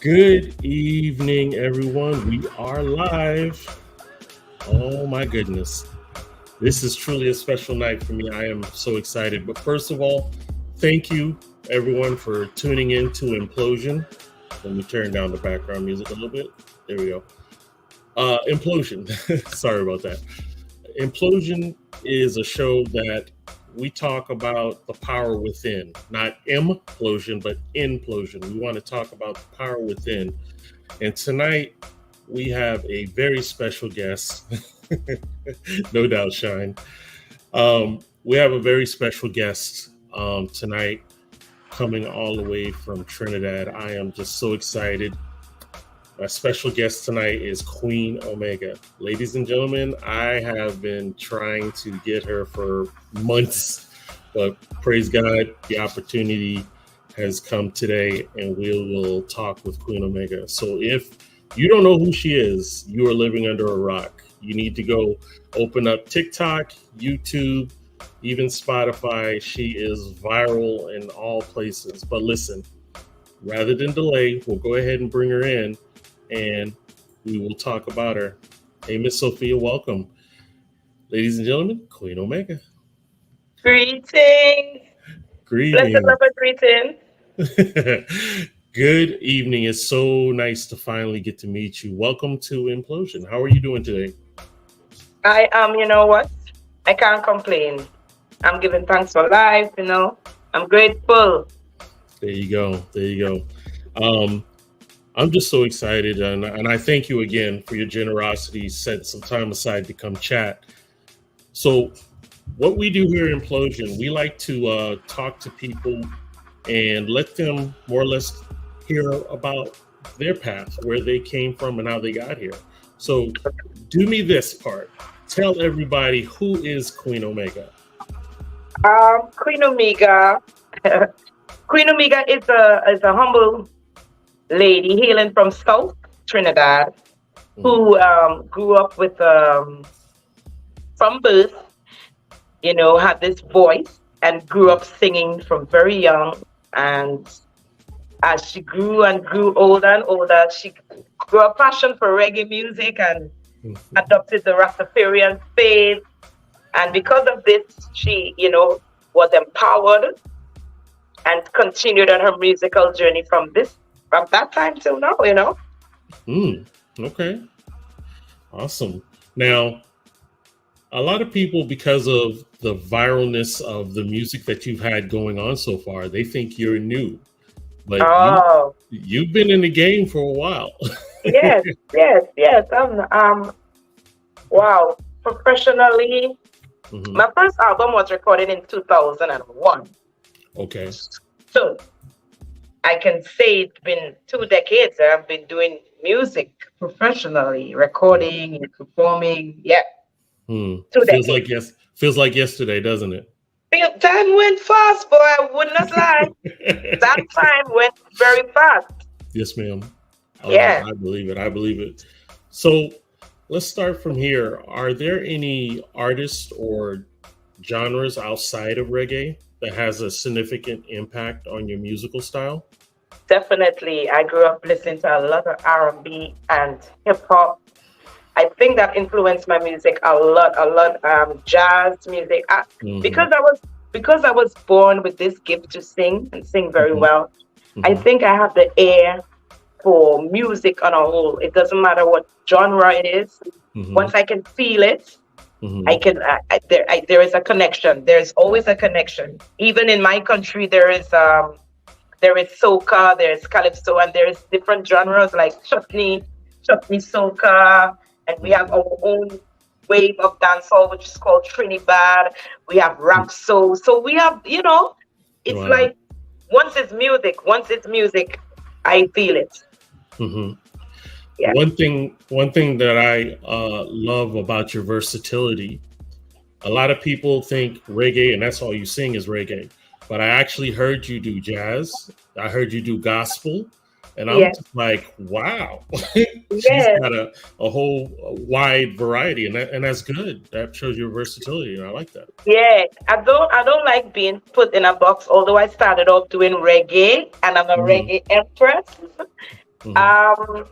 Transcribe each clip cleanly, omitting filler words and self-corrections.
Good evening, everyone. We are live. Oh my goodness. This is truly a special night for me. I am so excited. But first of all, thank you, everyone, for tuning in to Implosion. Let me turn down the background music a little bit. There we go. Implosion. Sorry about that. Implosion is a show that we talk about the power within, not implosion, but implosion. We want to talk about the power within. And tonight we have a very special guest. No doubt, Shine. We have a very special guest tonight coming all the way from Trinidad. I am just so excited. My special guest tonight is Queen Omega. Ladies and gentlemen, I have been trying to get her for months, but praise God, the opportunity has come today, and we will talk with Queen Omega. So if you don't know who she is, you are living under a rock. You need to go open up TikTok, YouTube, even Spotify. She is viral in all places. But listen, rather than delay, we'll go ahead and bring her in, and we will talk about her. Hey, Miss Sophia, welcome. Ladies and gentlemen, Queen Omega. Greetings. Greetings. Blessed love and greetings. Good evening. It's so nice to finally get to meet you. Welcome to Implosion. How are you doing today? I am, you know what? I can't complain. I'm giving thanks for life, I'm grateful. There you go. There you go. I'm just so excited, and I thank you again for your generosity. Set some time aside to come chat. So what we do here in Implosion, we like to talk to people and let them more or less hear about their path, where they came from and how they got here. So do me this part. Tell everybody, who is Queen Omega? Queen Omega. Queen Omega is a humble lady hailing from South Trinidad, who grew up with from birth, had this voice and grew up singing from very young. And as she grew and grew older and older, she grew a passion for reggae music and adopted the Rastafarian faith. And because of this, she, was empowered and continued on her musical journey from that time till now, Okay. Awesome. Now, a lot of people, because of the viralness of the music that you've had going on so far, they think you're new. But you've been in the game for a while. Yes. Wow. Professionally, my first album was recorded in 2001. Okay. So I can say it's been 2 decades that I've been doing music professionally, recording and performing. Yeah. 2 decades. Feels like yesterday, doesn't it? Time went fast, boy. I would not lie. That time went very fast. Yes, ma'am. Yeah. I believe it. So let's start from here. Are there any artists or genres outside of reggae that has a significant impact on your musical style? Definitely. I grew up listening to a lot of R&B and hip hop. I think that influenced my music a lot. Jazz music. Because I was born with this gift to sing and sing very well. I think I have the ear for music on a whole. It doesn't matter what genre it is. Once I can feel it, I can. There is a connection. There's always a connection. Even in my country, there is soca, there's calypso, and there's different genres like chutney soca. And we have our own wave of dancehall, which is called Trinidad. We have rap soul. So we have, it's like once it's music, I feel it. Yeah. One thing that I love about your versatility, a lot of people think reggae and that's all you sing is reggae. But I actually heard you do jazz. I heard you do gospel. And I'm just like, wow, she's got a whole wide variety, and that's good. That shows your versatility, and I like that. Yeah, I don't like being put in a box. Although I started off doing reggae, and I'm a reggae empress. Hmm. Um,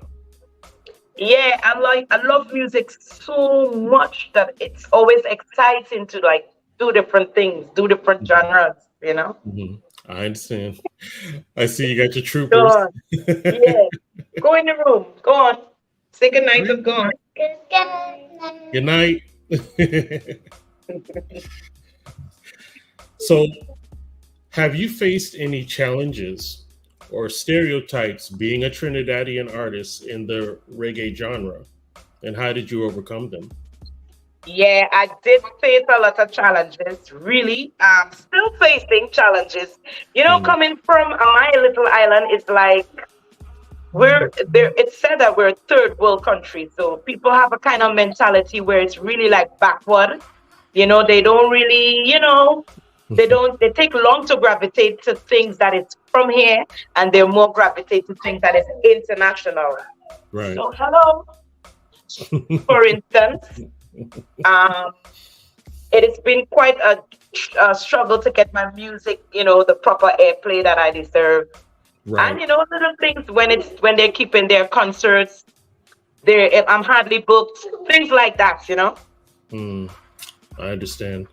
yeah, I love music so much that it's always exciting to like do different things, do different Hmm. genres, you know? Hmm. I understand. I see you got your Go troopers. on. Yeah. Go in the room. Go on. Say good night and go on. Good night. So, have you faced any challenges or stereotypes being a Trinidadian artist in the reggae genre? And how did you overcome them? Yeah, I did face a lot of challenges, really. I'm still facing challenges. You know, Mm, coming from my little island is like we're there. It's said that we're a third world country. So people have a kind of mentality where it's really like backward. You know, they don't really, they take long to gravitate to things that is from here, and they're more gravitate to things that is international. right. So hello, for instance. Um, it has been quite a struggle to get my music, the proper airplay that I deserve. And Right. little things when they're keeping their concerts, I'm hardly booked, things like that. Mm, I understand.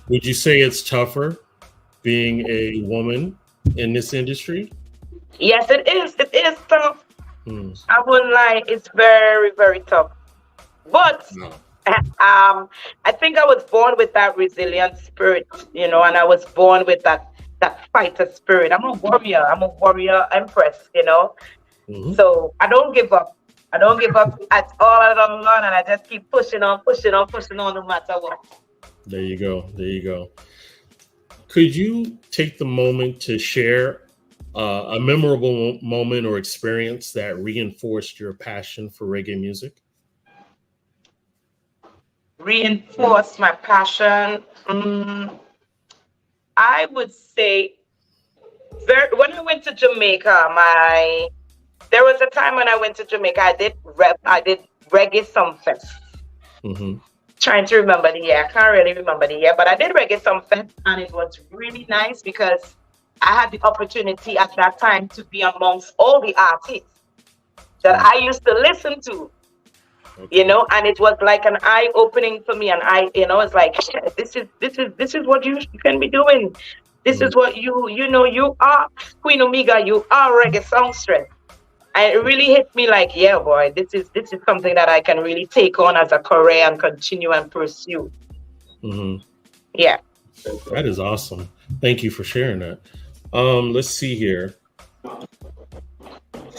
Would you say it's tougher being a woman in this industry? Yes, it is. It is tough. Mm, I wouldn't lie. It's very, very tough. But no. I think I was born with that resilient spirit, and I was born with that fighter spirit. I'm a warrior. I'm a warrior empress. Hmm. So I don't give up. I don't give up at all. I don't learn, and I just keep pushing on, pushing on, pushing on, no matter what. There you go. There you go. Could you take the moment to share a memorable moment or experience that reinforced your passion for reggae music? Reinforce my passion. I would say when I went to Jamaica, there was a time when I went to Jamaica. I did reggae some fest. Hmm. Trying to remember the year. I can't really remember the year, but I did reggae some fest, and it was really nice because I had the opportunity at that time to be amongst all the artists that Mm, I used to listen to. okay. And it was like an eye opening for me, and it's like, "Shit, this is what you can be doing. This Mm, is what you are Queen Omega, you are reggae songstress." And it really hit me like, yeah, boy, this is something that I can really take on as a career and continue and pursue. mhm. Yeah. That is awesome. Thank you for sharing that. Let's see here.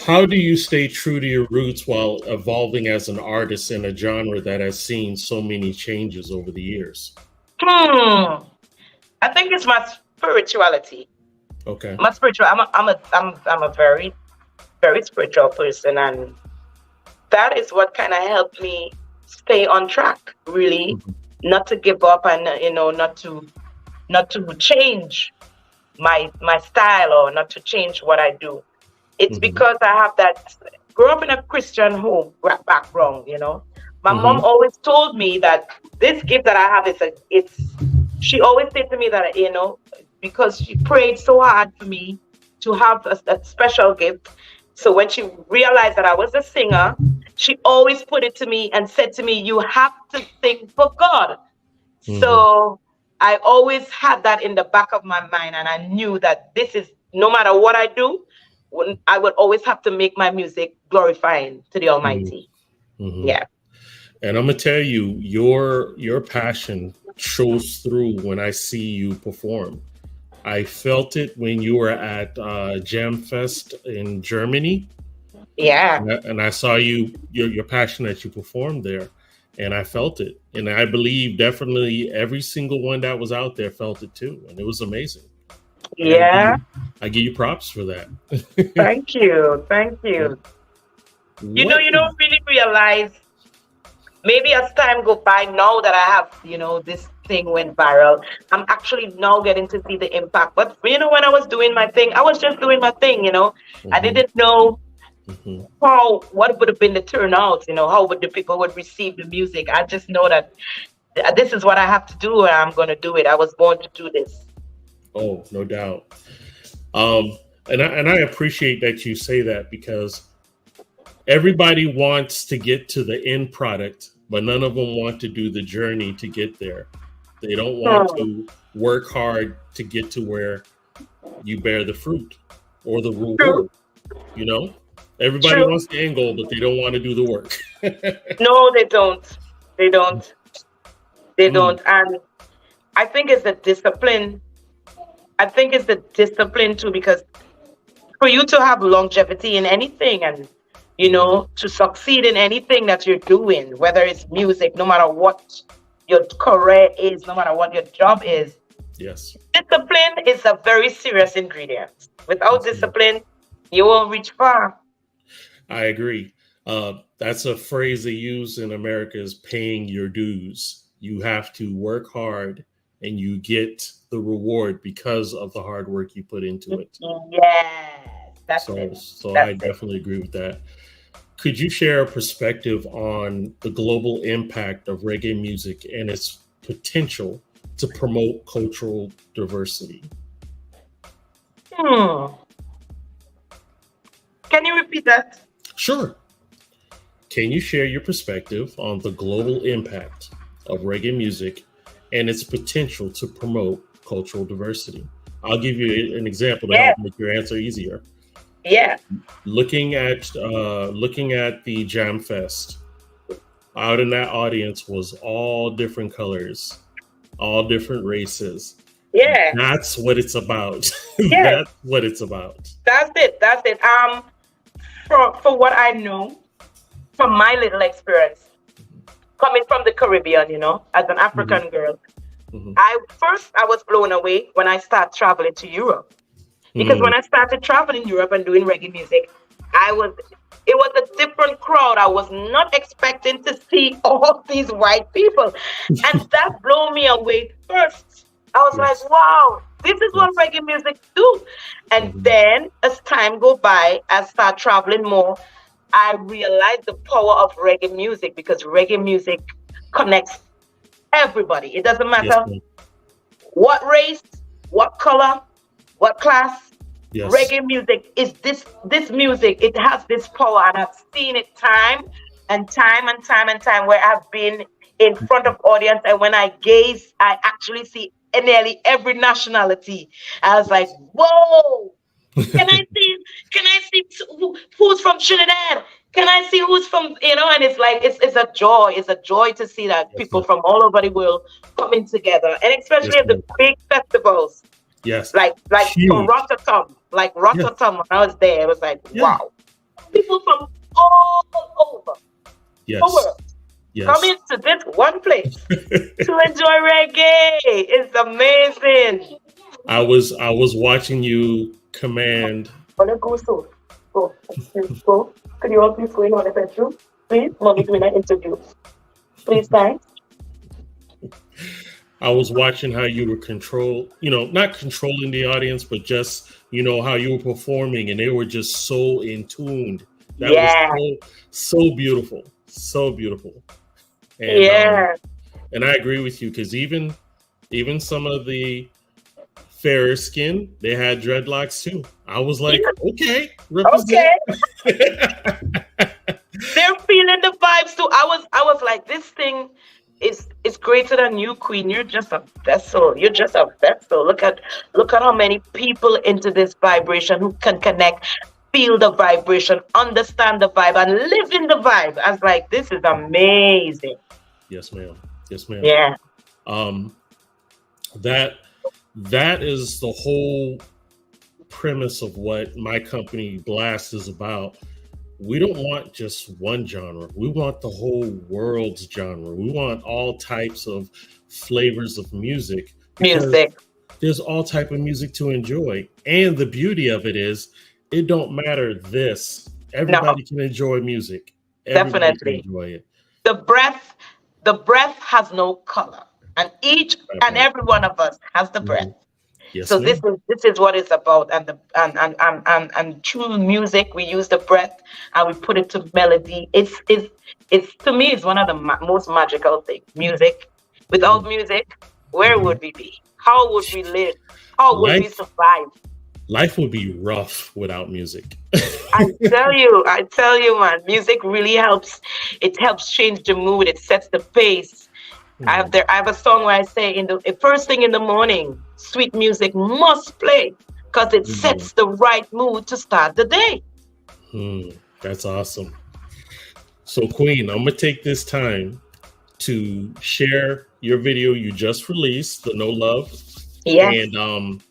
How do you stay true to your roots while evolving as an artist in a genre that has seen so many changes over the years? Hmm. I think it's my spirituality. Okay. My spiritual. I'm a very, very spiritual person, and that is what kind of helped me stay on track. Really, Mhm. not to give up, and not to change my style, or not to change what I do. It's Mhm. because I have that grew up in a Christian home background. My mom Mhm. always told me that this gift that I have it's she always said to me that because she prayed so hard for me to have a special gift. So when she realized that I was a singer, she always put it to me and said to me, "You have to sing for God." Mhm. So I always had that in the back of my mind, and I knew that this is no matter what I do, I would always have to make my music glorifying to the Mhm. Almighty. Mhm. Yeah. And I'm gonna tell you, your passion shows through when I see you perform. I felt it when you were at Jam Fest in Germany, Yeah. and I saw your passion that you performed there, and I felt it, and I believe definitely every single one that was out there felt it too, and it was amazing. I got to Yeah. I give you props for that. Thank you. Thank Yeah. you. What You is don't really realize, maybe as time go by, now that I have, this thing went viral, I'm actually now getting to see the impact. But when I was doing my thing, I was just doing my thing. I Mhm. didn't know Mhm. what would have been the turnout, how would the people would receive the music. I just know that this is what I have to do, and I'm going to do it. I was born to do this. Oh, no doubt. Um, And I appreciate that you say that because everybody wants to get to the end product, but none of them want to do the journey to get there. They don't want Hmm. to work hard to get to where you bear the fruit or the True, reward. You know, everybody true. wants the end goal, but they don't want to do the work. No, they don't. They don't. They Mm, don't. And I think it's the discipline. I think it's the discipline too, because for you to have longevity in anything and mhm. to succeed in anything that you're doing, whether it's music, no matter what your career is, no matter what your job is, Yes, discipline is a very serious ingredient. Without yes, ma'am. discipline, you won't reach far. I agree. That's a phrase they use in America is paying your dues. You have to work hard and you get the reward because of the hard work you put into it. Yes, that's So, it. so I That's it. definitely agree with that. Could you share a perspective on the global impact of reggae music and its potential to promote cultural diversity? Hmm. Can you repeat that? Sure. Can you share your perspective on the global impact of reggae music and its potential to promote cultural diversity? I'll give you an example to Yeah, help make your answer easier. yeah, Looking at the Jam Fest, out in that audience was all different colors, all different races. yeah, That's what it's about. yes. That's what it's about. That's it. That's it. For what I know, from my little experience, coming from the Caribbean, as an Mhm, African girl, mhm, I was blown away when I started traveling to Europe. Because mm, when I started traveling Europe and doing reggae music, I was it was a different crowd. I was not expecting to see all these white people. And that blew me away first. I was like, yes, wow, this is what yes. reggae music do. And Mhm, then as time go by, I start traveling more, I realized the power of reggae music because reggae music connects everybody. It doesn't yes, matter ma'am. what race, what color, what class. Yes. Reggae music is this music. It has this power, and I've seen it time and time and time and time where I've been in front of audience, and when I gaze, I actually see nearly every nationality. I was like, whoa! Can I see? Can I see who's from Trinidad? Can I see who's from? And it's like it's a joy. It's a joy to see that Yes, people ma'am. from all over the world coming together, and Yes, especially at the ma'am. big festivals Yes. like for Huge. Rotterdam, like Yeah. Rotterdam. When I was there, it was like Yeah. wow, people from all over the Yes. world Yes. coming to this one place to enjoy reggae. It's amazing. I was watching you command. Wanna go soon? Go, please go. Could you all please go in on the bedroom? Please, mommy doing an interview. Please, thanks. I was watching how you were not controlling the audience, but just how you were performing, and they were just so in tuned. That was Yeah, so beautiful, so beautiful. And yeah. and I agree with you because even some of the fairer skin, they had dreadlocks too. I was like, Yeah. okay, Okay. represent. They're feeling the vibes too. I was like, this thing is greater than you, Queen. You're just a vessel. You're just a vessel. Look at how many people into this vibration who can connect, feel the vibration, understand the vibe, and live in the vibe. I was like, this is amazing. Yes, ma'am. Yes, ma'am. Yeah. Um, that that is the whole premise of what my company Blast is about. We don't want just one genre. We want the whole world's genre. We want all types of flavors of music because Music. there's all type of music to enjoy. And the beauty of it is it don't matter this. No, Everybody can enjoy music. Everybody can definitely. enjoy it. The breath, the breath has no color. And each That and part. every one of us has the breath. Mhm. Yes, So this ma'am. is this is what it's about, and the and true music. We use the breath and we put it to melody. It's to me, it's one of the most magical things. Music. Without Mhm. music, where Mhm. would we be? How would we live? How would we Life survive? life would be rough without music. I tell you, man, music really helps. It helps change the mood. It sets the pace. Hmm, I have a song where I say in the first thing in the morning, sweet music must play because it hmm, sets the right mood to start the day. hmm. That's awesome. So, Queen, I'm gonna take this time to share your video you just released, the No Love, Yes. and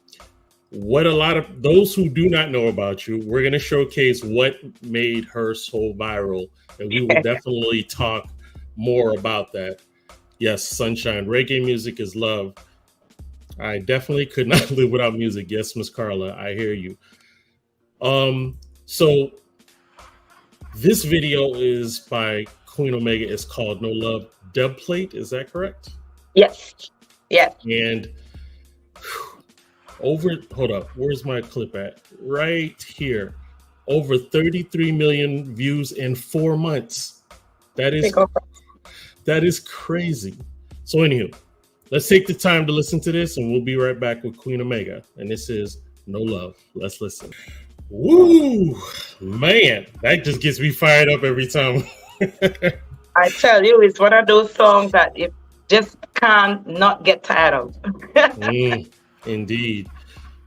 what a lot of those who do not know about you, we're gonna showcase what made her so viral, and we will definitely talk more about that. Yes, sunshine, reggae music is love. I definitely could not live without music. Yes, Miss Carla, I hear you. So this video is by Queen Omega. It's called No Love Dub Plate. Is that correct? Yes. Yes. And hold up, where's my clip at? Right here. Over 33 million views in 4 months. That Take is over. that is crazy. So anywho, let's take the time to listen to this, and we'll be right back with Queen Omega. And this is No Love. Let's listen. Woo, man, that just gets me fired up every time. I tell you, it's one of those songs that you just can't not get tired of. Indeed.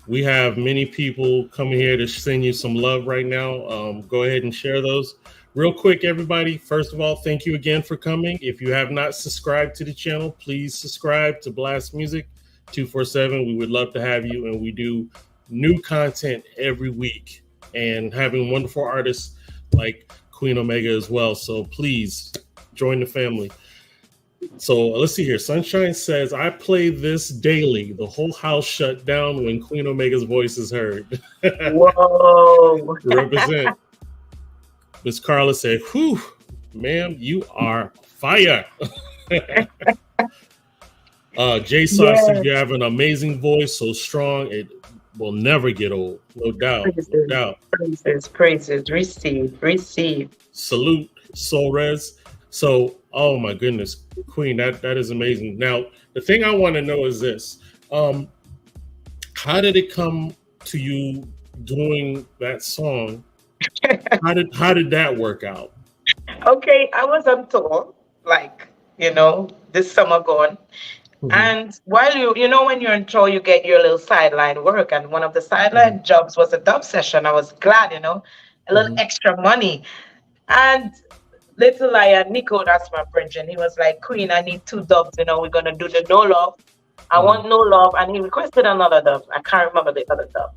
We have many people coming here to send you some love right now. Go ahead and share those. Real quick, everybody. First of all, thank you again for coming. If you have not subscribed to the channel, please subscribe to Blast Music 247. We would love to have you, and we do new content every week and having wonderful artists like Queen Omega as well. So please join the family. So let's see here. Sunshine says, I play this daily. The whole house shut down when Queen Omega's voice is heard. Whoa. Represent. Miss Carla said, whew, ma'am, you are fire. Jay Sauce Yes. says, you have an amazing voice, so strong, it will never get old. No doubt. No Praises, doubt. praises, praises. Receive, receive. Salute, Solres. So, oh my goodness, Queen, that is amazing. Now, the thing I want to know is this: how did it come to you doing that song? How did that work out? Okay, I was on tour, like, this summer gone. Mhm, And while when you're on tour, you get your little sideline work. And one of the mhm, sideline jobs was a dub session. I was glad, a little mhm, extra money. And little liar Nico, that's my friend, and he was like, Queen, I need two dubs, we're gonna do the No Love. I mhm, want No Love, and he requested another dub. I can't remember the other dub.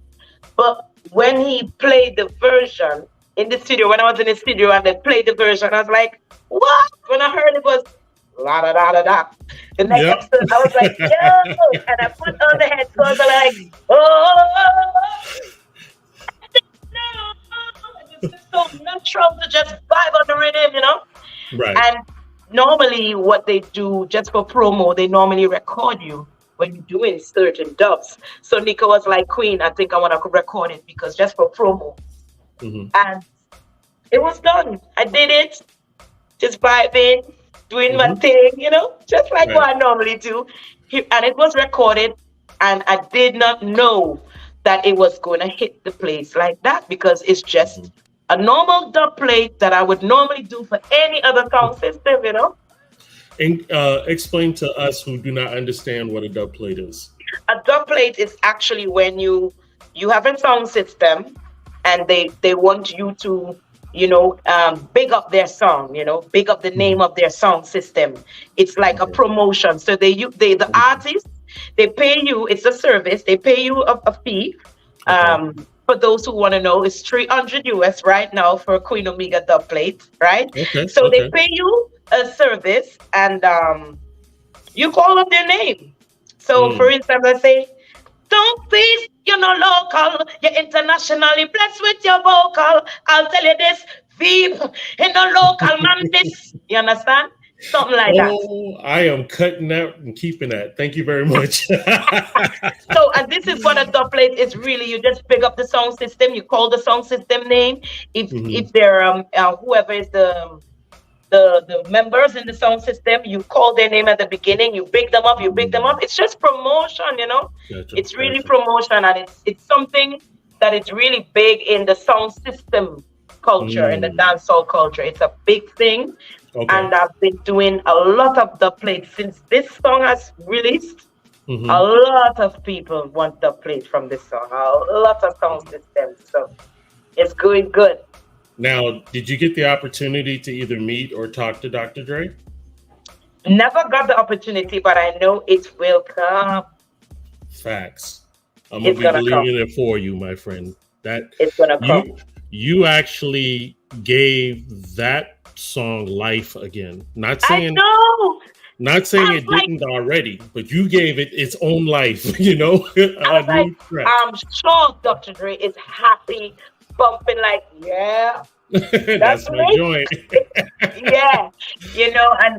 But when he played the version in the studio, when I was in the studio and they played the version, I was like, what? When I heard it was la da da da da. The next yep. episode, I was like, yo, and I put on the headphones and like, oh, it's just so natural to just vibe on the rhythm. Right. And normally, what they do just for promo, they normally record you when you're doing certain dubs. So Nico was like, Queen, I think I want to record it because just for promo. Hmm. And it was done. I did it, just vibing, doing my Hmm. thing, just like Right. what I normally do. And it was recorded, and I did not know that it was going to hit the place like that because it's Mhm. just a normal dub plate that I would normally do for any other sound system. And explain to us who do not understand what a dub plate is. A dub plate is actually when you have a sound system and they want you to big up their song, big up the name Mhm. of their sound system. It's like a Okay. promotion. So the Okay. artist, they pay you, it's a service, they pay you a fee. Okay. For those who want to know, it's 300 US right now for a Queen Omega dub plate, right? Okay. So they Okay. pay you a service and you call up their name. So for Mm. instance, I say, don't please, you're not local, you're internationally blessed with your vocal. I'll tell you this, Veep, in the local man, this. You understand? Something like that. Oh, I am cutting that and keeping that. Thank you very much. So, and this is what a dubplate is really. You just pick up the sound system, you call the sound system name. If Mhm. they're whoever is the members in the sound system, you call their name at the beginning, you pick them up, you pick them up. Mm. It's just promotion. Gotcha. It's really Gotcha. promotion, and it's something that it's really big in the sound system culture, in the Mm, dancehall culture. It's a big thing. okay. And I've been doing a lot of the plate since this song has released. A Hmm. lot of people want the plate from this song. A lot of sound systems. So it's going good. Now, did you get the opportunity to either meet or talk to Dr. Dre? Never got the opportunity, but I know it will come. Facts. I'm gonna It's be gonna come. believing it for you, my friend. That It's gonna come. you actually gave that song life again. I know. Not I saying was it like, didn't already, but you gave it its own life. You know, I a was like, new track. I'm sure Dr. Dre is happy, bumping like, yeah, that's That's my me. joint. Yeah,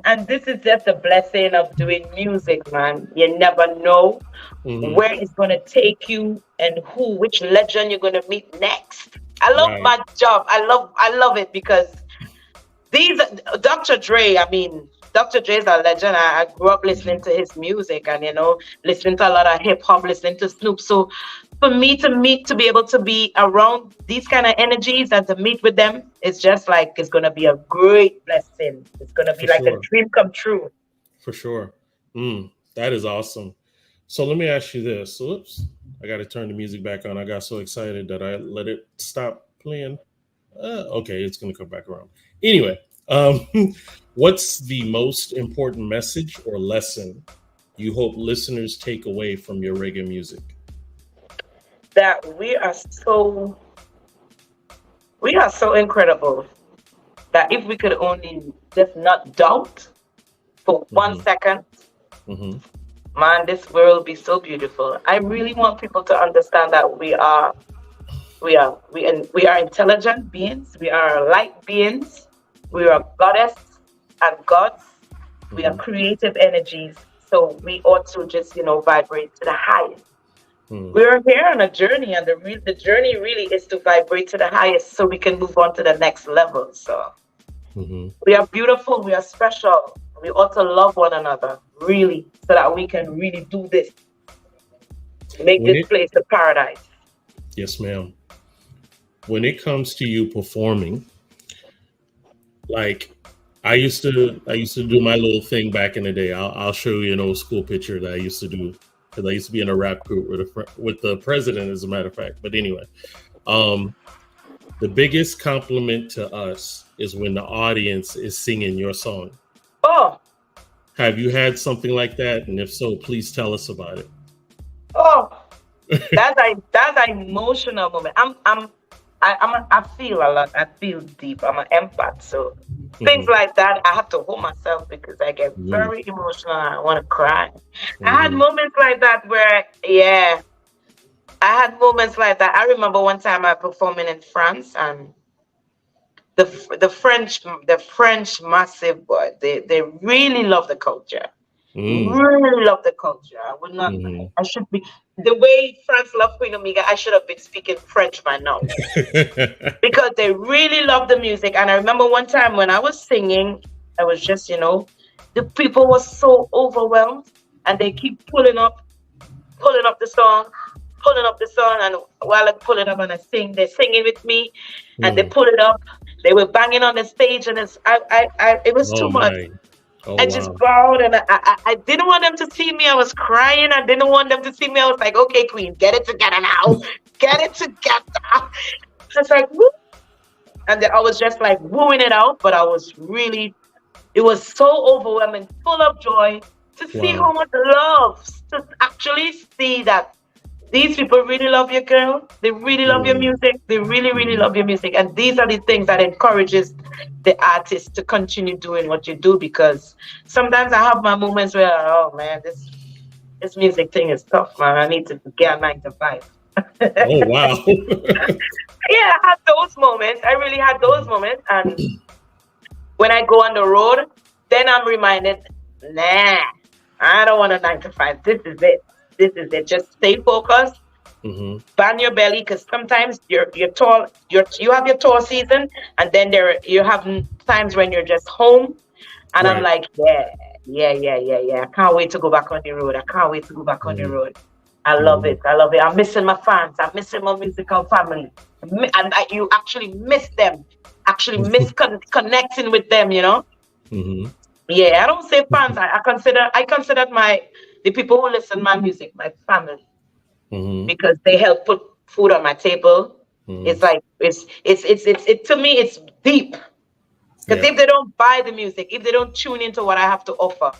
and this is just a blessing of doing music, man. You never know Hmm. where it's gonna take you and which legend you're gonna meet next. I love Right. my job. I love it because these Dr. Dre, I mean, Dr. Dre's a legend. I grew up listening Hmm. to his music and listening to a lot of hip hop, listening to Snoop. So for me to meet, to be able to be around these kind of energies and to meet with them, it's just like it's gonna be a great blessing. It's gonna be For like a sure. dream come true. For sure. That is awesome. So let me ask you this. Oops. I got to turn the music back on. I got so excited that I let it stop playing. Okay, it's going to come back around. Anyway, um, what's the most important message or lesson you hope listeners take away from your reggae music? That we are so incredible that if we could only just not doubt for one Hmm. second. Hmm. Man, this world be so beautiful. I really want people to understand that we are intelligent beings. We are light beings. We are goddess and gods. We are Hmm. creative energies. So we ought to just vibrate to the highest. Hmm. We're here on a journey, and the journey really is to vibrate to the highest, so we can move on to the next level. So Hmm. we are beautiful. We are special. We ought to love one another, really, so that we can really do this. Make When this it, place a paradise. yes, ma'am. When it comes to you performing, like I used to do my little thing back in the day. I'll show you an old school picture that I used to do because I used to be in a rap group with the president, as a matter of fact. But anyway, um, the biggest compliment to us is when the audience is singing your song. Oh, Have you had something like that? And if so, please tell us about oh, it. that's an emotional moment. I feel a lot. I feel deep. I'm an empath, so things Hmm. like that I have to hold myself because I get Hmm. very emotional. I want to cry. I had Hmm. moments like that where, yeah, I had moments like that. I remember one time I performing in France, and the French massive boy. They really love the culture. Really love the culture. I would not. Hmm. I should be the way France love Queen Omega. I should have been speaking French by now because they really love the music. And I remember one time when I was singing, I was just, the people were so overwhelmed, and they keep pulling up the song, pulling up the song, and while I pull it up and I sing, they're singing with me, and they Mm. pull it up. They were banging on the stage, and it was too Oh much. my. Oh I just wow. bowed, and I didn't want them to see me. I was crying. I didn't want them to see me. I was like, okay, Queen, get it together now. Get it together. Just like, woo. And then I was just like wooing it out, but it was so overwhelming, full of joy to see Wow. how much love, to actually see that these people really love your girl. They really love your Mm. music. They really, really Mhm. love your music. And these are the things that encourages the artist to continue doing what you do, because sometimes I have my moments where, oh man, this music thing is tough, man. I need to get a 9 to 5. Oh wow. Yeah, I had those moments. I really had those moments. And when I go on the road, then I'm reminded, nah, I don't want a 9 to 5. This is it. This is it. Just stay focused, Hmm. bang your belly, because sometimes you're tall, you have your tour season, and then you have times when you're just home, and I'm Right. like, yeah, yeah, yeah, yeah, yeah. I can't wait to go back on the road. I can't wait to go back on the Mm. road. I love Mhm. it. I love it. I'm missing my fans. I'm missing my musical family. You actually miss them. Actually miss connecting with them. Mhm. Yeah, I don't say fans. I consider my the people who listen my music my family Mhm. because they help put food on my table. Mhm. It's like it to me it's deep because Yeah. if they don't buy the music, if they don't tune into what I have to offer,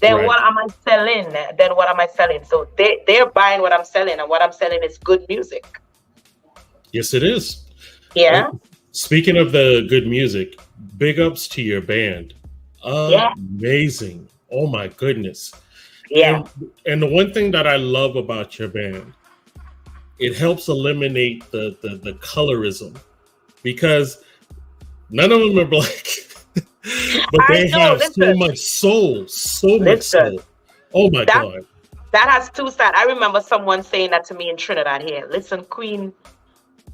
then Right. what am I selling? Then what am I selling? So they're buying what I'm selling, and what I'm selling is good music. Yes, it is. Uh, Yeah, Speaking of the good music, big ups to your band. yeah, Amazing. Oh my goodness. yeah. And the one thing that I love about your band, it helps eliminate the colorism because none of them are black, but I they know. have so Listen, much soul, so much listen. soul. Oh my That God. that has two sides. I remember someone saying that to me in Trinidad here. Listen, Queen,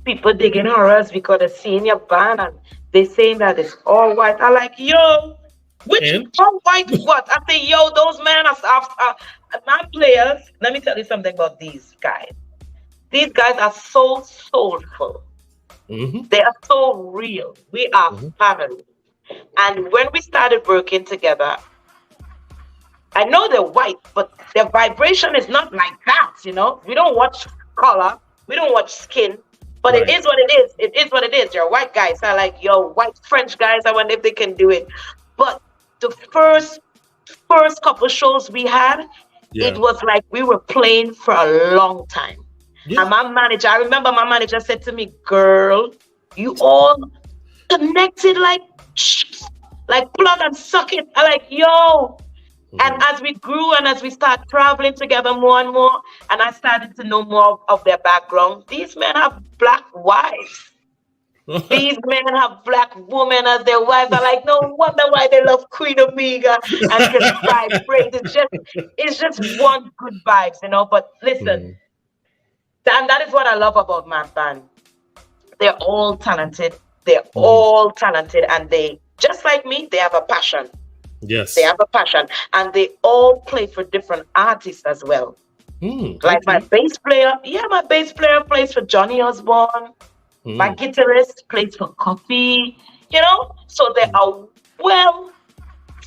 people digging horrors because they're seeing your band and they saying that it's all white. I like, yo, which And all white what? I say, yo, those men are my players. Let me tell you something about these guys. These guys are so soulful. mhm, They are so real. We are mhm, family. And when we started working together, I know they're white, but their vibration is not like that. We don't watch color, we don't watch skin, but it right. is what it is. It is what it is. You're white guys. I like yo white French guys. I wonder if they can do it. But the first couple shows we had, it Yeah. was like we were playing for a long time. Yeah. And I remember my manager said to me, "Girl, you all connected like plug and suck it." I like yo. And Mhm. as we grew and as we start traveling together more and more, and I started to know more of their background, these men have black wives. These men have black women as their wives. I like, no wonder why they love Queen Omega and just vibrate. It's just one good vibes. But listen, Mhm. and that is what I love about my band. They're all talented. They're Mhm. all talented, and they just like me. They have a passion. They Yes. have a passion, and they all play for different artists as well. Like my Okay. bass player, yeah, my bass player plays for Johnny Osborne. My Mm. guitarist plays for Coffee. So they are well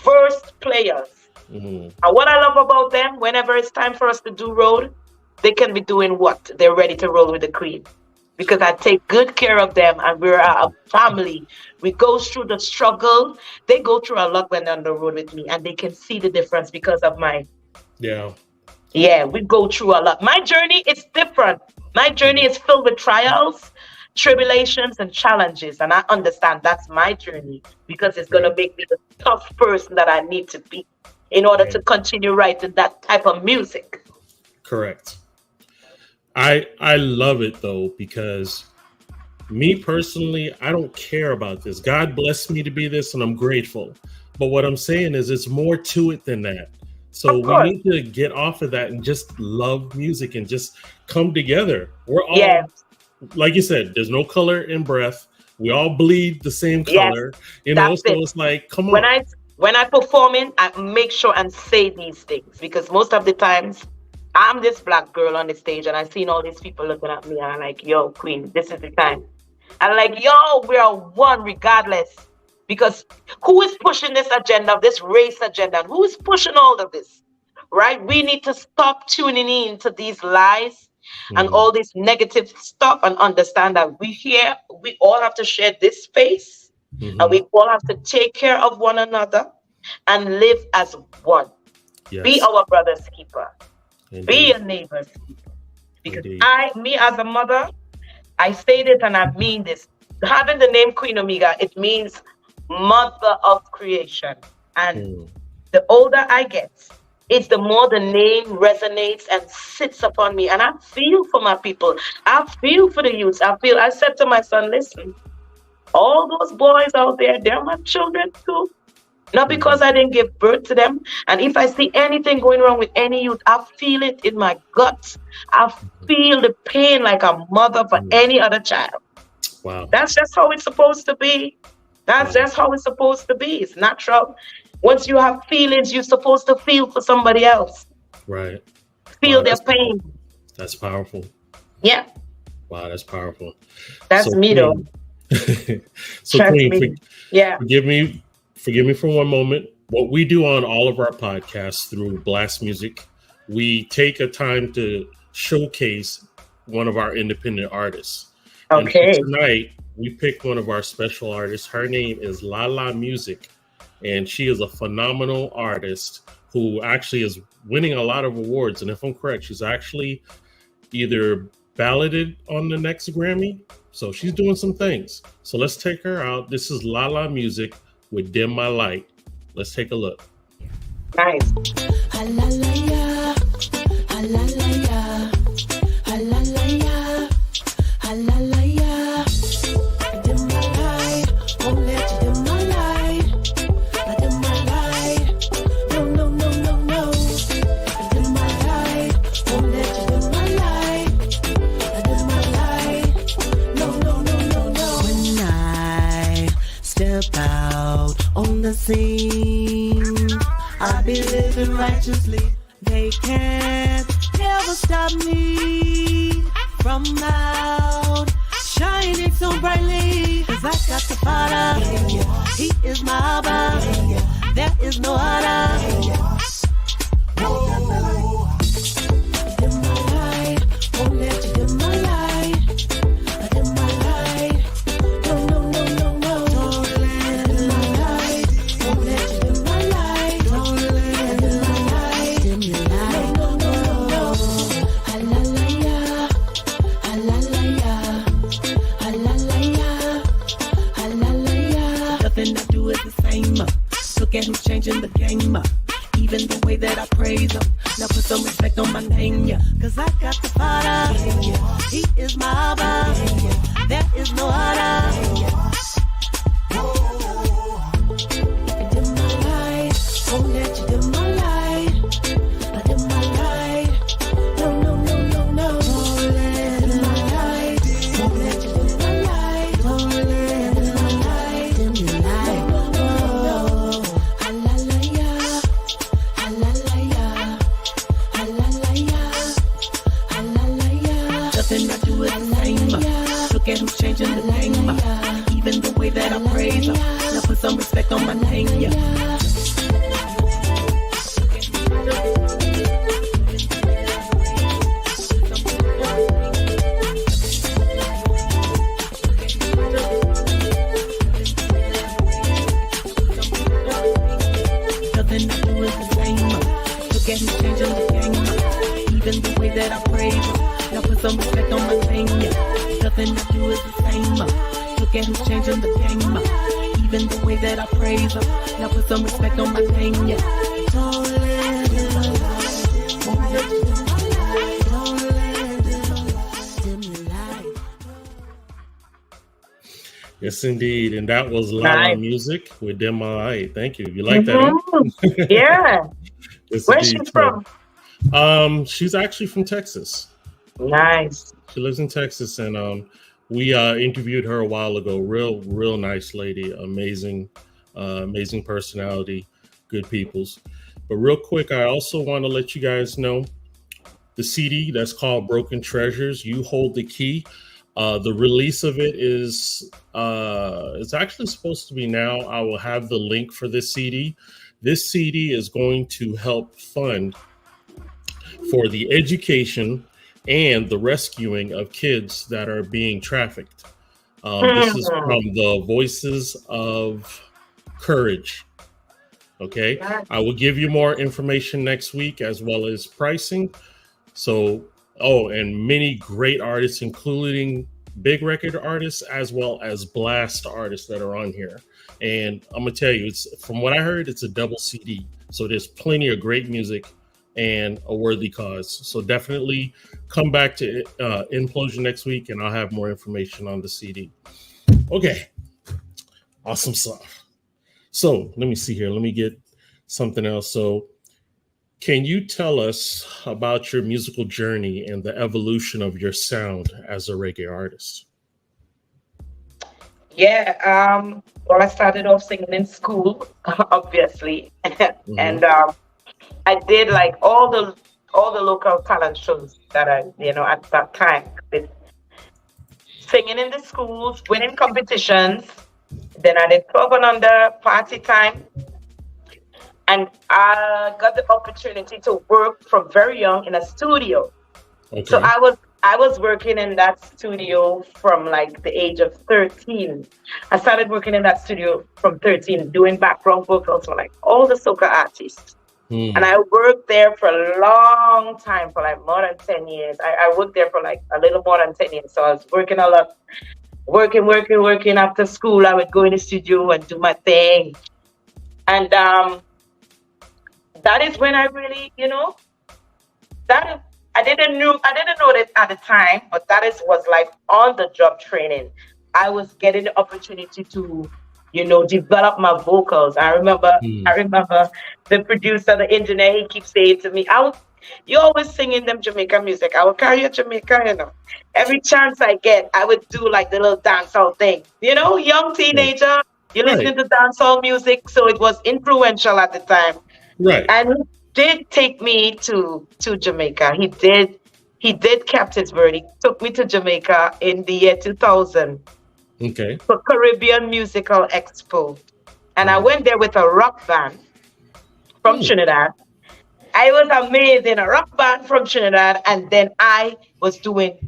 versed players. Mhm. And what I love about them, whenever it's time for us to do road, they can be doing what? They're ready to roll with the queen. Because I take good care of them and we're a family. We go through the struggle. They go through a lot when they're on the road with me and they can see the difference because of my Yeah. yeah, we go through a lot. My journey is different. My journey Mhm. is filled with trials, tribulations, and challenges. And I understand that's my journey because it's going to Right. make me the tough person that I need to be in order Yeah. to continue writing that type of music. Correct. I love it though because me personally, I don't care about this. God blessed me to be this, and I'm grateful. But what I'm saying is, it's more to it than that. So Of we course. need to get off of that and just love music and just come together. We're Yeah. all, like you said, there's no color in breath. We all bleed the same Yes. color, That's so it. it's like, come When on. I when I performing, I make sure and say these things because most of the times I'm this black girl on the stage and I seen all these people looking at me and I'm like, yo, queen, this is the time. And like, yo, we are one regardless. Because who is pushing this agenda, this race agenda? Who is pushing all of this? Right? We need to stop tuning in to these lies and Mhm. all this negative stuff and understand that we all have to share this space and Mhm. we all have to take care of one another and live as one. Be Yes, our brother's keeper. Be indeed. your neighbor's keeper. Because Indeed. me as a mother, I say this and I mean this. Having the name Queen Omega, it means mother of creation. And Mm. the older I get, it's the more the name resonates and sits upon me. And I feel for my people. I feel for the youth. I said to my son, listen, all those boys out there, they're my children too. Not because Mhm. I didn't give birth to them. And if I see anything going wrong with any youth, I feel it in my guts. I feel the pain like a mother for Mhm. any other child. Wow. That's just how it's supposed to be. That's Wow. just how it's supposed to be. It's natural. Once you have feelings, you're supposed to feel for somebody else, Right. feel Wow. their That's pain. That's powerful. Yeah, Wow, that's powerful. that's So me though. Queen, so Trust Queen, me. Yeah. forgive me for one moment. What we do on all of our podcasts through Blast Music, we take a time to showcase one of our independent artists. And for Okay. tonight, we picked one of our special artists. Her name is Lala Music, and she is a phenomenal artist who actually is winning a lot of awards. And if I'm correct, she's actually either balloted on the next Grammy. So she's doing some things. So let's take her out. This is Lala Music with Dim My Light. Let's take a look. Nice. Halalaya, halalaya, halalaya, halalaya. Dim my light, won't let you dim my light. Dim my light, no, no, no, no, no. Dim my light, won't let you dim my light. Dim my light, no, no, no, no, no. When I step out on the scene, I be living righteously. They can't ever stop me from out shining so brightly. 'Cause I got the Father, He is my Abba, there is no other. Dim my light, won't let you dim my light. Dim my light, no, no, no, no, no. Don't let dim my light, won't let you dim my light. Don't let dim my light, dim your light. No, no, no, no. Halalaya, halalaya, halalaya, halalaya. Nothing I do is the same. Look at who's changing the game. Even the way that I praise him. Now put some respect on my name, yeah. 'Cause I got the Father, He is my Abba, there is no other. Dim my light, won't let you dim my light. Dim my light, no, no, no, no, no. Don't let dim my light, won't let you dim my light. Don't let dim my light, dim your light. No, no, no, no. Halalaya, halalaya, halalaya, halalaya. Nothing I do is the same. Look at who's changing the game. Even the way that I praise him. Now put some respect on my name, yeah. Nothing I do is the same. Look at who's changing the game. Even the way that I praise him. Now put some respect on my name, yeah. Nothing I do is the same. Look at who's changing the game. Even the way that I praise him. Now put some respect on my name, yeah. Don't let dim my light, won't let you dim my light. Don't let dim my light, dim your light. Yes, indeed. And that was Lala Nice. Music with Dim My Light. Thank you. You like that? Mhm. Yeah. Yes, Where's indeed. she from? She's actually from Texas. Nice. She lives in Texas, and we interviewed her a while ago. Real nice lady, amazing personality, good peoples. But real quick, I also want to let you guys know the CD that's called Broken Treasures. You hold the key. The release of it is it's actually supposed to be now. I will have the link for this CD. This CD is going to help fund for the education and the rescuing of kids that are being trafficked. This is from the Voices of Courage. Okay. I will give you more information next week as well as pricing. So, and many great artists, including big record artists as well as blast artists that are on here. And I'm gonna tell you, it's from what I heard, it's a double CD. So there's plenty of great music and a worthy cause. So definitely come back to Inplosion next week, and I'll have more information on the CD. Okay, awesome stuff. So let me see here. Let me get something else. So can you tell us about your musical journey and the evolution of your sound as a reggae artist? Yeah. Well, I started off singing in school, obviously, Mhm. and I did like all the all the local talent shows that I, at that time. Singing in the schools, winning competitions. Then I did 12 and under party time. And I got the opportunity to work from very young in a studio. So Okay. I was working in that studio from like the age of 13. I started working in that studio from 13, doing background vocals for like all the soca artists. And Hmm. I worked there for a long time, for like more than 10 years. I worked there for like a little more than 10 years. So I was working a lot, working. After school, I would go in the studio and do my thing. And that is when I really, that is, I didn't know that at the time, but that is was like on the job training. I was getting the opportunity to, develop my vocals. Hmm. I remember the producer, the engineer, he keeps saying to me, you always singing them Jamaican music. I will carry you Jamaica. Every chance I get, I would do like the little dancehall thing. Young Right. teenager, you're Right. listening to dancehall music, so it was influential at the time. Right. And he did take me to Jamaica. He did kept his word. He took me to Jamaica in the year 2000 Okay. for Caribbean Musical Expo. And I Hmm. went there with a rock band from Hmm. Trinidad. I was amazed in a rock band from Trinidad, and then I was doing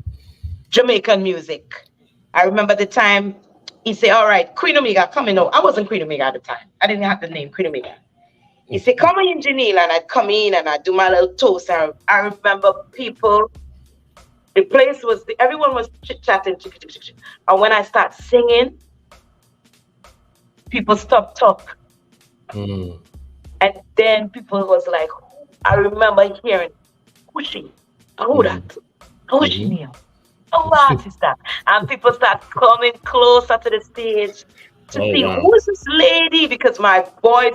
Jamaican music. I remember the time he said, "All right, Queen Omega, come in." No, I wasn't Queen Omega at the time. I didn't have the name Queen Omega. He said, "Come in, Janelle," and I'd come in and I'd do my little toast. I remember people, the place was, everyone was chit chatting. And when I start singing, people stopped talk. Hmm. And then people was like, I remember hearing, who's she? Oh, Hmm. that. Who's she, Hmm. Neil? Oh, what is that? And people start coming closer to the stage to Oh see wow. who is this lady, because my voice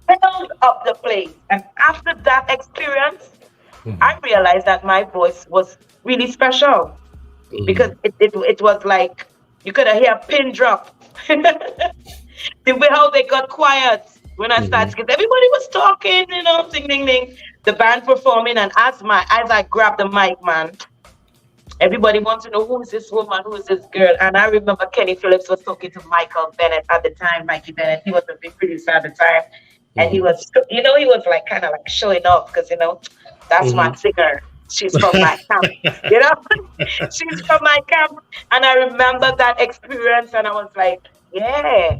filled up the place. And after that experience, Hmm. I realized that my voice was really special, because Hmm. it was like you could hear a pin drop. The way how they got quiet when I Hmm. started, because everybody was talking, ding ding ding, the band performing, and as I grabbed the mic, man, everybody wants to know who is this woman, who is this girl. And I remember Kenny Phillips was talking to Michael Bennett at the time, Mikey Bennett. He was a big producer at the time. And he Hmm. was, he was like kind of like showing off, because, that's my Hmm. singer. She's from my camp, you know, she's from my camp. And I remember that experience, and I was like, yeah,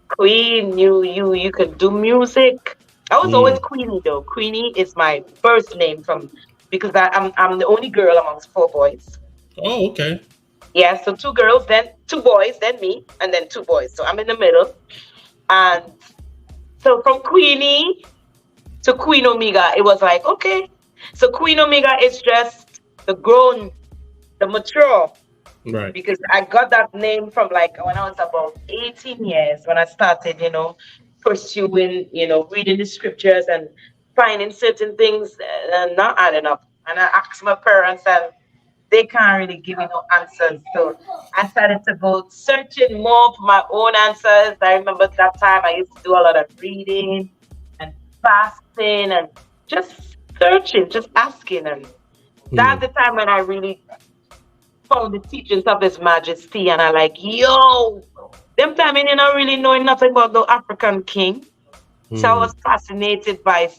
Queen, you can do music. I was always Hmm. Queenie though. Queenie is my first name, because I'm the only girl amongst four boys. Oh, okay. Yeah, so two girls, then two boys, then me, and then two boys. So I'm in the middle. And so from Queenie to Queen Omega, it was like, okay. So Queen Omega is just the grown, the mature, Right. because I got that name from like when I was about 18 years, when I started, pursuing, reading the scriptures and finding certain things not adding up. And I asked my parents, and they can't really give me no answers. So I started to go searching more for my own answers. I remember that time I used to do a lot of reading and fasting and just searching, just asking. And Hmm. that's the time when I really found the teachings of His Majesty, and I like, yo, them time in, really knowing nothing about no African king. So I Hmm. was fascinated by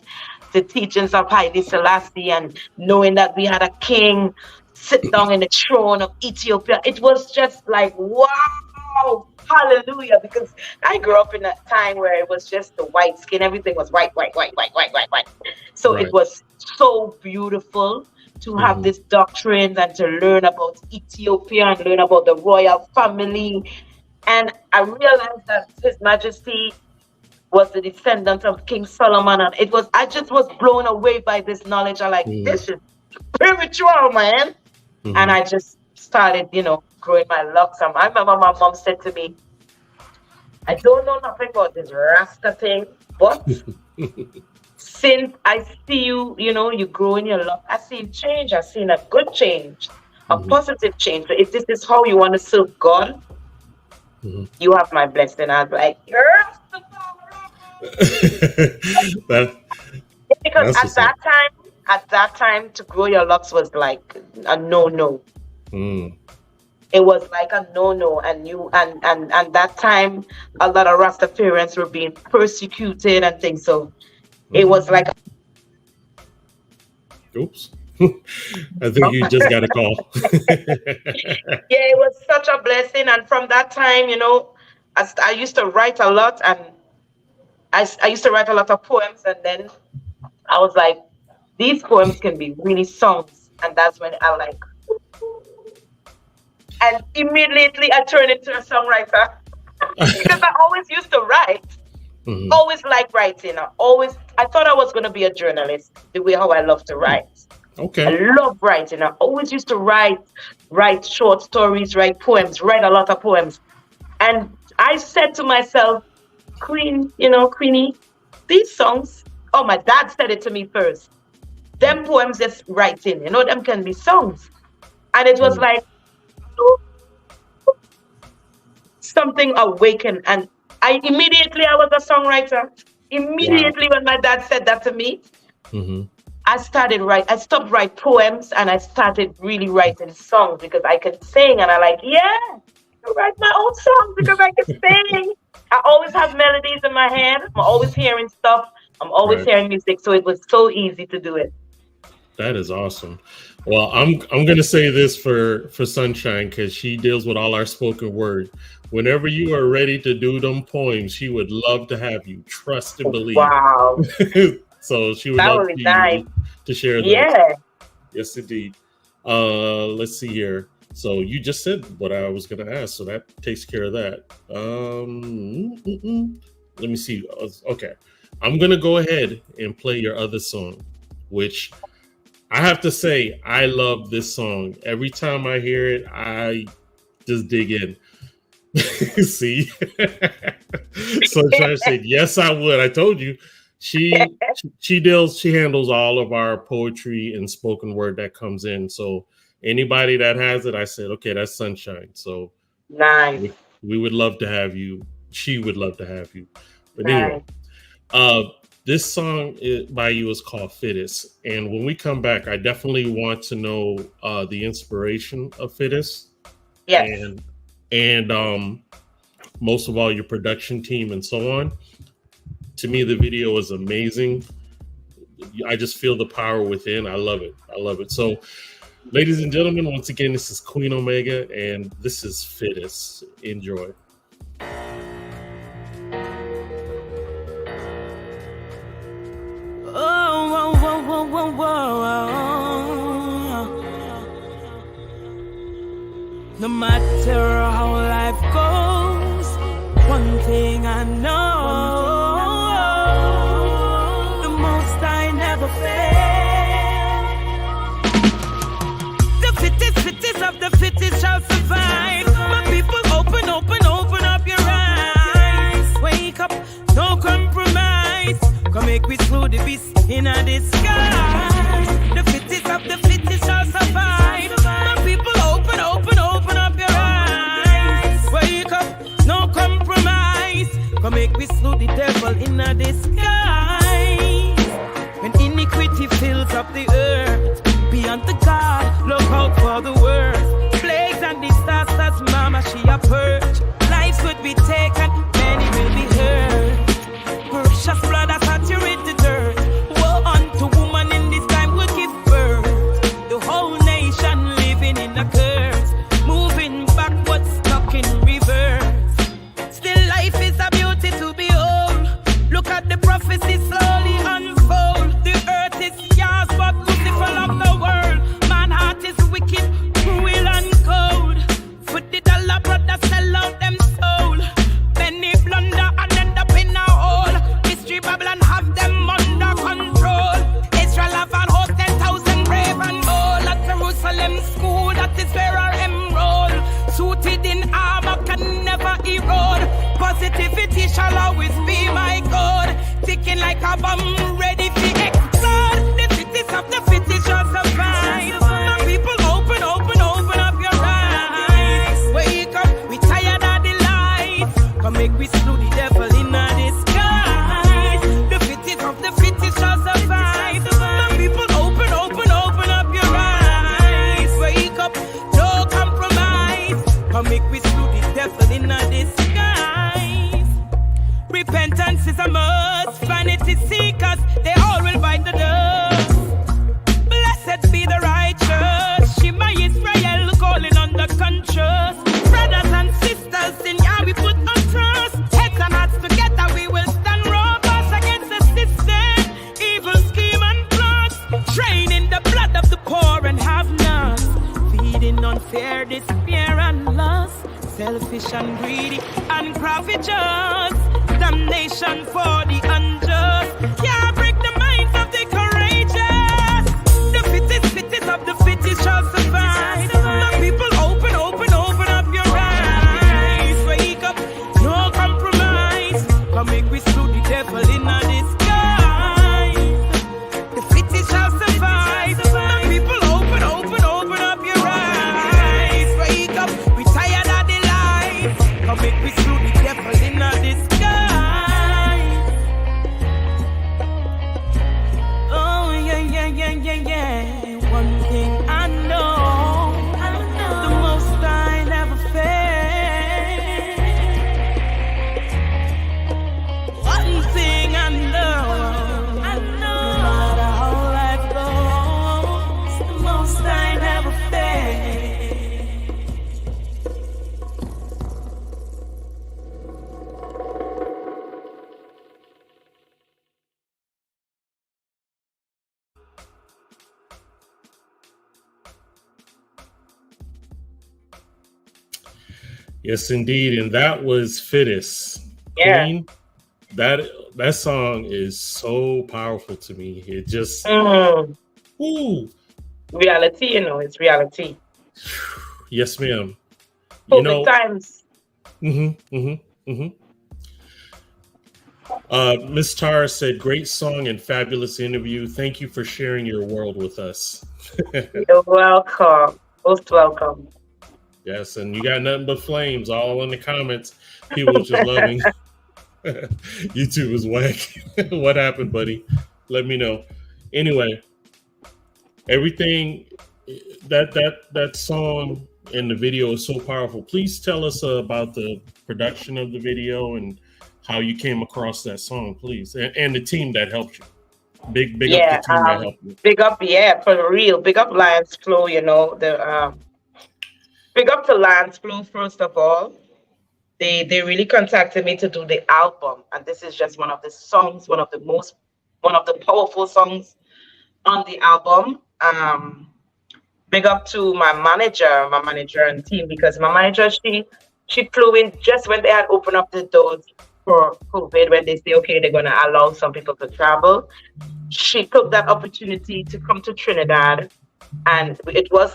the teachings of Haile Selassie, and knowing that we had a king sit down in the throne of Ethiopia. It was just like, wow, hallelujah. Because I grew up in a time where it was just the white skin, everything was white, white, white, white, white, white, white. So it Right. was so beautiful to have Hmm. this doctrine and to learn about Ethiopia and learn about the royal family. And I realized that His Majesty was the descendant of King Solomon. And I just was blown away by this knowledge. I like, Hmm. this is spiritual, man. And Hmm. I just started, growing my locks. And I remember my mom said to me, I don't know nothing about this Rasta thing, but since I see you, you grow in your love, I see change. I seen a good change, a Hmm. positive change. So if this is how you want to serve God, Hmm. you have my blessing. I was like, that because that's at what's up. that time, at that time to grow your locks was like a no. Mm. It was like a no, and that time a lot of Rastafarians were being persecuted and things. So it was like, Oops. I think you just got a call. yeah, it was such a blessing. And from that time, I used to write a lot, and I used to write a lot of poems, and then I was like, these poems can be really songs, and that's when I like. And immediately I turned into a songwriter because I always used to write. Mhm. Always like writing. I thought I was going to be a journalist, the way how I love to write. Okay. I love writing. I always used to write short stories, write poems, write a lot of poems. And I said to myself, Queenie, these songs, oh, my dad said it to me first. Them poems just writing, them can be songs. And it was like, something awakened, and I was a songwriter. Immediately when my dad said that to me, I stopped writing poems, and I started really writing songs because I could sing, and I write my own songs because I can sing. I always have melodies in my head. I'm always hearing stuff. I'm always hearing music, so it was so easy to do it. That is awesome. Well, I'm gonna say this for Sunshine, because she deals with all our spoken word. Whenever you are ready to do them poems, she would love to have you. Trust and believe. Wow. So she would That love would be nice to share those. Yeah. Yes, indeed. Let's see here. So you just said what I was gonna ask, so that takes care of that. Let me see. Okay, I'm gonna go ahead and play your other song, which I have to say, I love this song. Every time I hear it, I just dig in. See? Sunshine said, yes, I would. I told you. She handles all of our poetry and spoken word that comes in. So anybody that has it, I said, okay, that's Sunshine. So nice. We would love to have you. She would love to have you. But nice. Anyway, this song by you is called Fittest. And when we come back, I definitely want to know the inspiration of Fittest. Yes. And most of all, your production team and so on. To me, the video is amazing. I just feel the power within. I love it. I love it. So, ladies and gentlemen, once again, this is Queen Omega, and this is Fittest. Enjoy. No matter how life goes, one thing I know, the most I never fail. The fittest of the fittest shall survive. My people, open up your eyes. Wake up, no compromise. Come make we slew the beast in a disguise. The fittest of the fittest shall survive. My people, open up your eyes. Wake up, no compromise. Come make we slew the devil in a disguise. When iniquity fills up the earth, beyond the God, look out for the worst. Plagues and disasters, mama, she a purge. Lives would be taken, many will be hurt. Precious blood has saturated the dirt. Woe unto woman in this time will give birth. The whole nation living in a curse, moving backwards, stuck in reverse. Still life is a beauty to behold. Look at the prophecy slowly unfold. The earth is yours, but Lucifer of the world. Man heart is wicked, cruel and cold. For the dollar brother sell out them soul. Many blunder and end up in a hole. Mystery Babylon have them under control. Israel have an host 10,000 brave and bold. At Jerusalem school, that is where our enroll. Suited in armor can never erode. Positivity shall always be my God. Ticking like a bomb, ready to explode. The fittest of the fittest shall survive. My people, open up your eyes. Wake up, we tired of the lies. Come make we slew the devil in a disguise. The fittest of the fittest shall survive. My people, open blasphemous, vanity seekers, they all will bite the dust. Blessed be the righteous, Shema Israel calling on the conscious. Brothers and sisters, in Yah we put on trust. Heads and hearts together, we will stand robust against the system, evil scheme and plots. Draining the blood of the poor and have-nots, feeding on fear, despair and lust. Selfish and greedy and covetous, damnation for the unjust. Can't break the minds of the courageous. The fittest of the fittest shall survive. The people open up your eyes. Wake up, no compromise. Come make we slew the devil in a disguise. The fittest shall survive. The people open up your eyes. Wake up, we tired of the lies. Come make we slew the devil in a disguise. Oh yeah. One thing I know, the Most High never fails. One thing I know, no matter how life goes, the Most High never fails. Yes, indeed, and that was Fittest. Yeah. Queen, that song is so powerful to me. It just, ooh, Reality, it's reality. yes, ma'am. COVID times. Miss Tara said, "Great song and fabulous interview. Thank you for sharing your world with us." You're welcome. Most welcome. Yes, and you got nothing but flames all in the comments. People just loving. YouTube is whack. What happened, buddy? Let me know. Anyway, everything that song and the video is so powerful. Please tell us about the production of the video and how you came across that song, please, and the team that helped you. Big up the team that helped you. Big up, for real. Big up Lions Flow. Big up to Lions Flow first of all. They really contacted me to do the album, and this is just one of the songs, one of the powerful songs on the album. Big up to my manager and team, because my manager, she flew in just when they had opened up the doors for COVID, when they say, okay, they're gonna allow some people to travel. She took that opportunity to come to Trinidad, and it was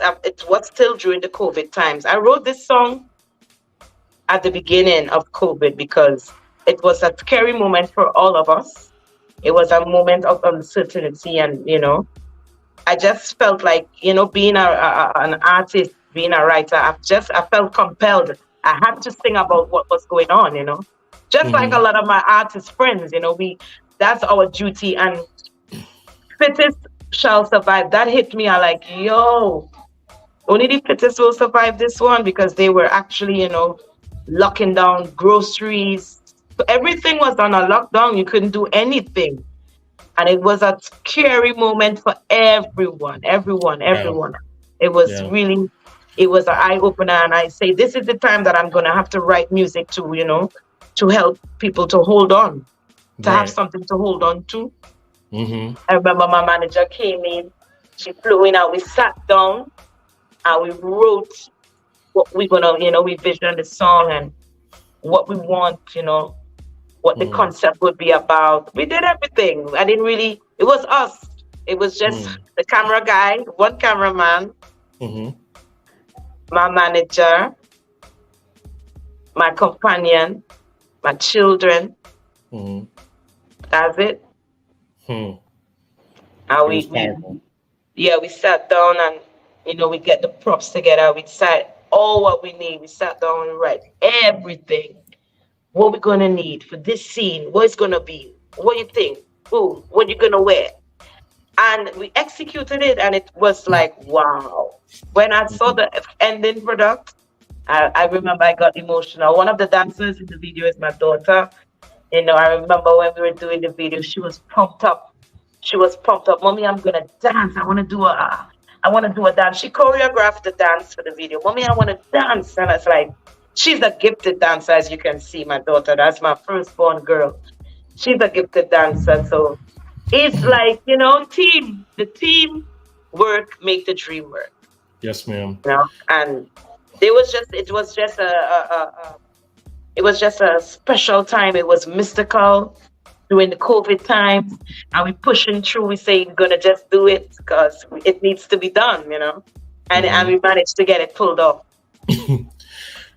still during the COVID times. I wrote this song at the beginning of COVID because it was a scary moment for all of us. It was a moment of uncertainty, and I just felt like, being an artist, being a writer, I felt compelled. I had to sing about what was going on, just like a lot of my artist friends, that's our duty. And Fittest shall survive. That hit me. I like, only the fittest will survive this one, because they were actually, locking down groceries. So everything was on a lockdown. You couldn't do anything. And it was a scary moment for everyone. It was really, it was an eye-opener. And I say, this is the time that I'm going to have to write music to, to help people to hold on, to have something to hold on to. I remember my manager came in, she flew in, and we sat down and we wrote what we're going to, we visioned the song and what we want, what the concept would be about. We did everything. It was us. It was just the camera guy, one cameraman, my manager, my companion, my children. That's it. And we sat down and, we get the props together. We sat all what we need. We sat down and write everything. What we're going to need for this scene, what it's going to be, what you think, what you're going to wear. And we executed it, and it was like, wow. When I saw the ending product, I remember I got emotional. One of the dancers in the video is my daughter. You know, I remember when we were doing the video, she was pumped up. She was pumped up. Mommy, I'm gonna dance. I want to do a dance. She choreographed the dance for the video. Mommy, I want to dance. And it's like, she's a gifted dancer, as you can see, my daughter. That's my firstborn girl. She's a gifted dancer. So it's like, you know, the team work make the dream work. Yes, ma'am. You know, and it was just a special time. It was mystical during the COVID times, and we pushing through. We say we're gonna just do it because it needs to be done, you know, and we managed to get it pulled off.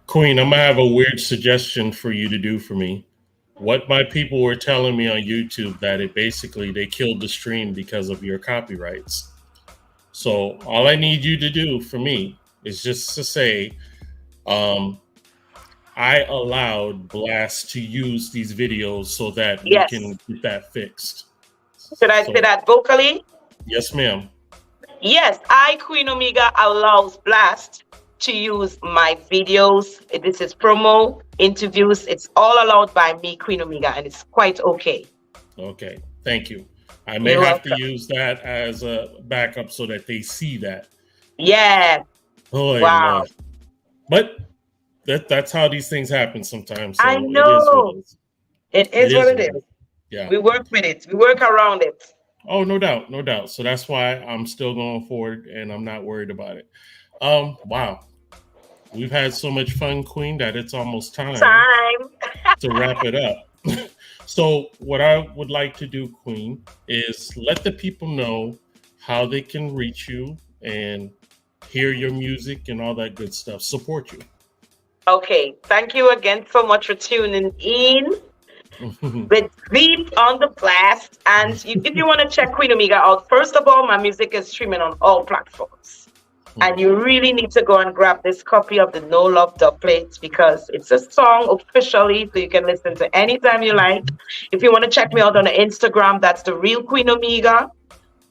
Queen, I'm gonna have a weird suggestion for you to do for me. What my people were telling me on YouTube that they killed the stream because of your copyrights. So all I need you to do for me is just to say, I allowed Blast to use these videos so that we can get that fixed. Should I say that vocally? Yes, ma'am. Yes, Queen Omega, allows Blast to use my videos. This is promo, interviews. It's all allowed by me, Queen Omega, and it's quite okay. Okay, thank you. I may have to use that as a backup so that they see that. Yeah. Oh, wow. But that's how these things happen sometimes. So I know. It is what it is. Yeah. We work with it. We work around it. Oh, no doubt. No doubt. So that's why I'm still going forward and I'm not worried about it. Wow. We've had so much fun, Queen, that it's almost time to wrap it up. So what I would like to do, Queen, is let the people know how they can reach you and hear your music and all that good stuff. Support you. Okay. Thank you again so much for tuning in with Beat on the Blast. And if you want to check Queen Omega out, first of all, my music is streaming on all platforms. And you really need to go and grab this copy of the No Love Dubplate because it's a song officially, so you can listen to anytime you like. If you want to check me out on the Instagram, that's The Real Queen Omega.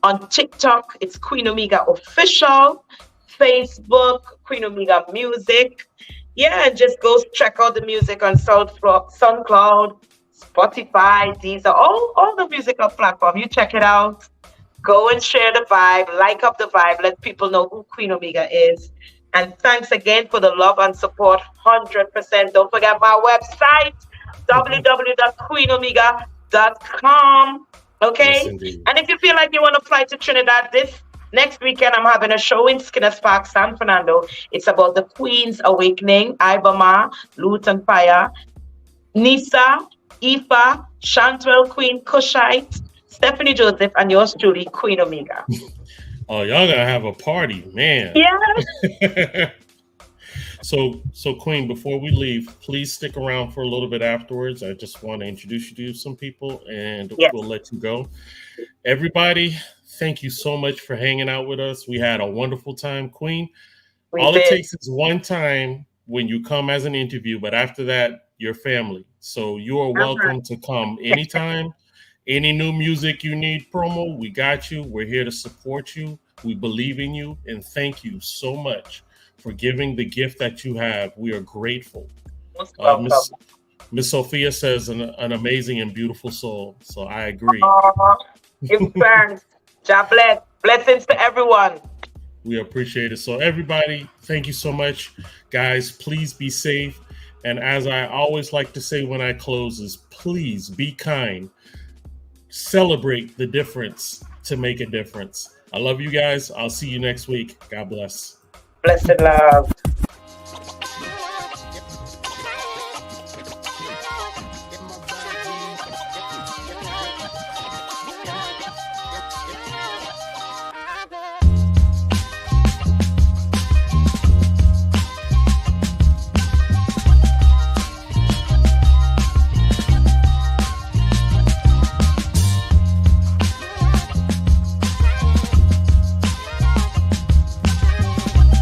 On TikTok, it's Queen Omega Official. Facebook, Queen Omega Music. Yeah, and just go check out the music on SoundCloud, Spotify, Deezer, all the musical platforms. You check it out. Go and share the vibe, like up the vibe, let people know who Queen Omega is. And thanks again for the love and support, 100%. Don't forget my website, www.queenomega.com. Okay? Yes, and if you feel like you want to fly to Trinidad this next weekend, I'm having a show in Skinner's Park, San Fernando. It's about the Queen's Awakening, Ibama, Loot and Fire, Nisa, Ifa, Shantwell Queen, Kushite, Stephanie Joseph, and yours truly, Queen Omega. Oh, y'all gonna have a party, man. Yeah. So Queen, before we leave, please stick around for a little bit afterwards. I just want to introduce you to some people and we'll let you go. Everybody, thank you so much for hanging out with us. We had a wonderful time, Queen. It takes is one time when you come as an interview, but after that, you're family. So you are welcome to come anytime. Any new music you need, promo, we got you. We're here to support you. We believe in you. And thank you so much for giving the gift that you have. We are grateful. Miss Sophia says an amazing and beautiful soul. So I agree. Give thanks. God bless. Blessings to everyone. We appreciate it. So everybody, thank you so much. Guys, please be safe. And as I always like to say when I close is please be kind. Celebrate the difference to make a difference. I love you guys. I'll see you next week. God bless. Blessed love.